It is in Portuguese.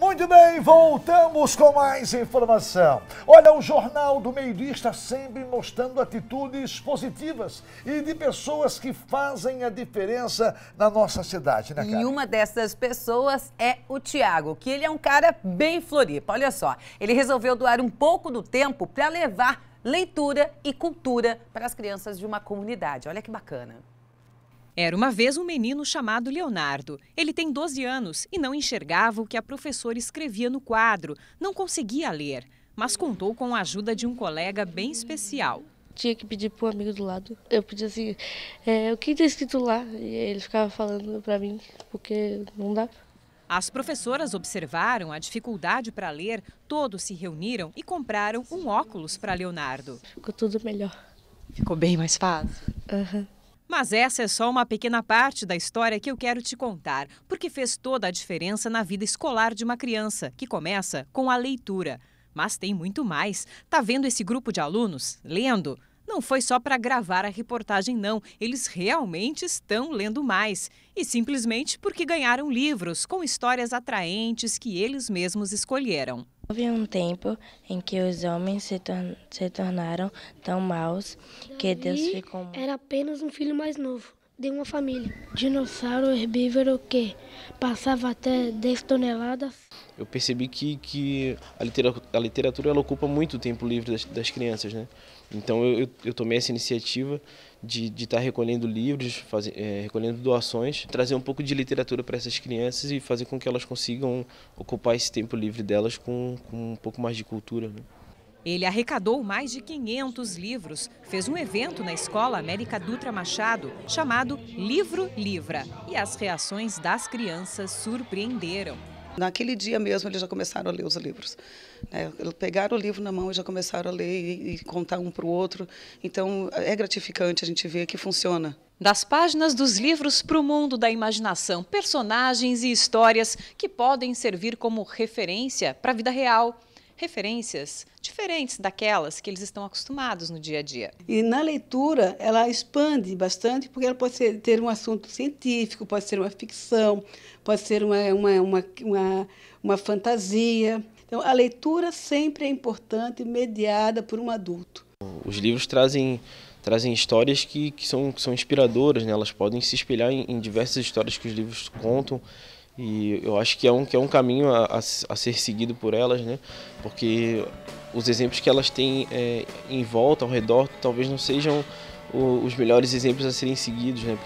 Muito bem, voltamos com mais informação. Olha, o Jornal do Meio-Dia está sempre mostrando atitudes positivas e de pessoas que fazem a diferença na nossa cidade, né, cara? E uma dessas pessoas é o Tiago, que ele é um cara bem floripa. Olha só, ele resolveu doar um pouco do tempo para levar leitura e cultura para as crianças de uma comunidade. Olha que bacana. Era uma vez um menino chamado Leonardo. Ele tem 12 anos e não enxergava o que a professora escrevia no quadro. Não conseguia ler, mas contou com a ajuda de um colega bem especial. Tinha que pedir para o amigo do lado. Eu pedi assim, o que está escrito lá? E ele ficava falando para mim, porque não dá. As professoras observaram a dificuldade para ler, todos se reuniram e compraram um óculos para Leonardo. Ficou tudo melhor. Ficou bem mais fácil? Aham. Mas essa é só uma pequena parte da história que eu quero te contar, porque fez toda a diferença na vida escolar de uma criança, que começa com a leitura. Mas tem muito mais. Tá vendo esse grupo de alunos lendo? Não foi só para gravar a reportagem, não. Eles realmente estão lendo mais. E simplesmente porque ganharam livros com histórias atraentes que eles mesmos escolheram. Houve um tempo em que os homens se tornaram tão maus que Deus ficou... Era apenas um filho mais novo de uma família. Dinossauro herbívoro que passava até 10 toneladas. Eu percebi que a literatura ela ocupa muito tempo livre das crianças, né? Então eu tomei essa iniciativa de estar recolhendo livros, recolhendo doações, trazer um pouco de literatura para essas crianças e fazer com que elas consigam ocupar esse tempo livre delas com um pouco mais de cultura, né? Ele arrecadou mais de 500 livros, fez um evento na Escola América Dutra Machado, chamado Livro Livra. E as reações das crianças surpreenderam. Naquele dia mesmo eles já começaram a ler os livros. Eles pegaram o livro na mão e já começaram a ler e contar um para o outro. Então é gratificante a gente ver que funciona. Das páginas dos livros para o mundo da imaginação, personagens e histórias que podem servir como referência para a vida real. Referências diferentes daquelas que eles estão acostumados no dia a dia. E na leitura ela expande bastante, porque ela pode ter um assunto científico, pode ser uma ficção, pode ser uma fantasia. Então a leitura sempre é importante, mediada por um adulto. Os livros trazem histórias que são inspiradoras, né? Elas podem se espelhar em diversas histórias que os livros contam. E eu acho que é um caminho a ser seguido por elas, né? Porque os exemplos que elas têm em volta, ao redor, talvez não sejam os melhores exemplos a serem seguidos, né?